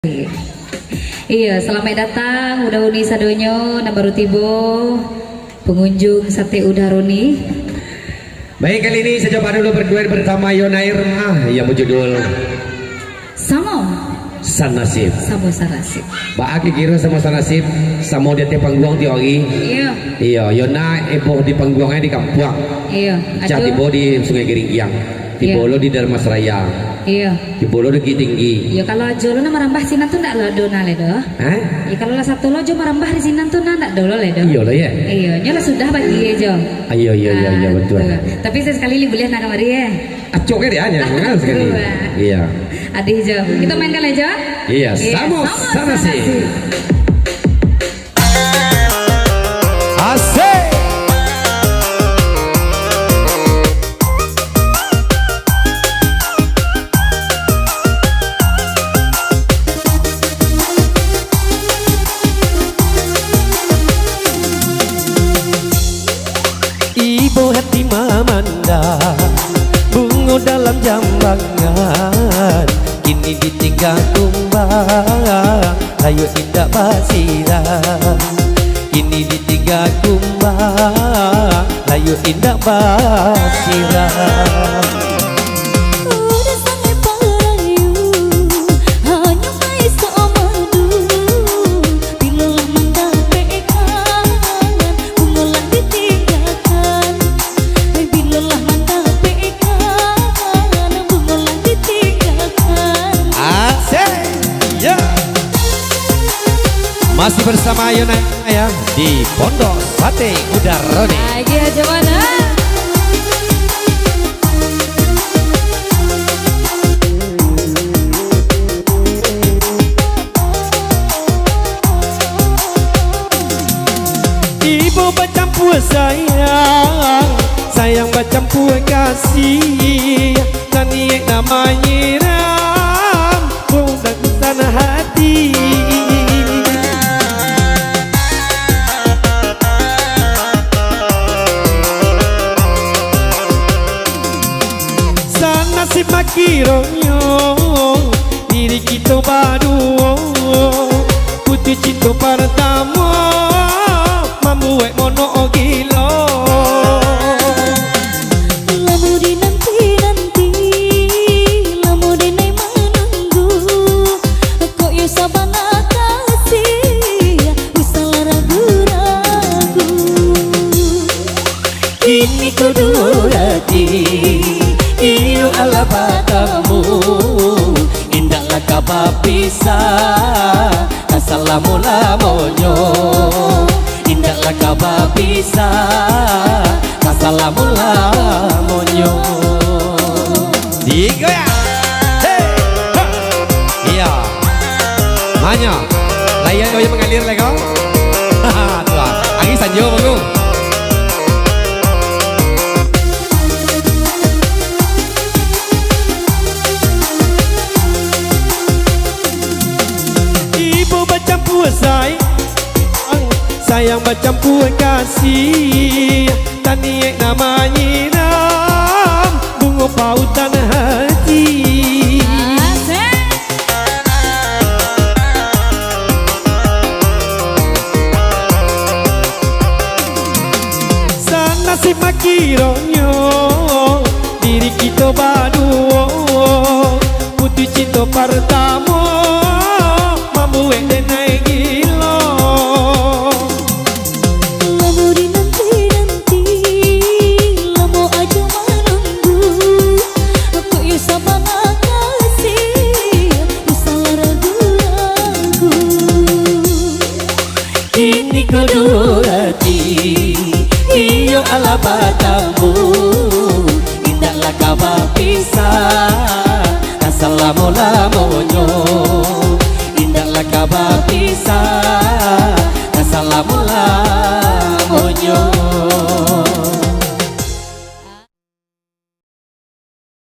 Iya, selamat datang udah uni sadonyo na baru tibo pengunjung sate udaroni. Baik, kali ini saya coba dulu berdua bersama Yonair yang berjudul Samo Sanasib. Samo Sanasib. Baaki kira sama Sanasib, sama dia panggung teori. Iya. Iya, Yona eboh di panggungnya di Kampung. Iya. Cat tibo di Sungai Giringgiang. Tibolo di Darmasraya. Iya. Tibolo di Tinggi. Ya kalau jolo na marambah sinan tuh ndak lo dona ledo. Hah? Ya kalau lah satu lo jo marambah di sinan tuh ndak dolo ledo. Iya lo ya. Iya, nyola sudah bagi jo. Iya betul. Tapi saya sekali boleh nak kamari ya. Acok dia hanya mengal sekali. Iya. Adih jo. Kita main kali jo. Iya, Samo Sanasib. Asik. Ibu hati memandang bunga dalam jambangan, kini ditinggal tumbang, layu indah basiran. Kini ditinggal tumbang, layu indah basiran. Masih bersama Yona ya di Pondok Sate Udaroni. Lagi aja mana? Ibu bercampur sayang, sayang bercampur kasih, taniak nama nyiram, budak tanah hati. Sanasib makironyo, diri kita berdua, putih cinta pertama, membuat mono gila. Lamu di nanti, lamu di nai menunggu, kok yo sabana kasih, usah ragu-ragu. Kini kedua hati, iyo ala padamu, indahlah kabar pisah, assalamualaikum. Indahlah kabar pisah, assalamualaikum. Tiga ya, hey, ha. Iya, hanya layan kau yang mengalir lagi kau. Tuh, angin sanjo bangu. Sayang bercampur kasih, taniak nama nyiram, bunga pautan hati. Sanasib makironyo, diri kita berdua, putih cinta pertama, membuat